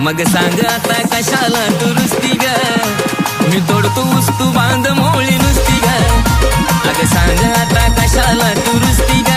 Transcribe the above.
मग सांग आता कशाला दुरुस्ती ग, मी तोडतो ऊस तू बांध मोळी नुसती ग. अग सांग आता कशाला दुरुस्ती ग,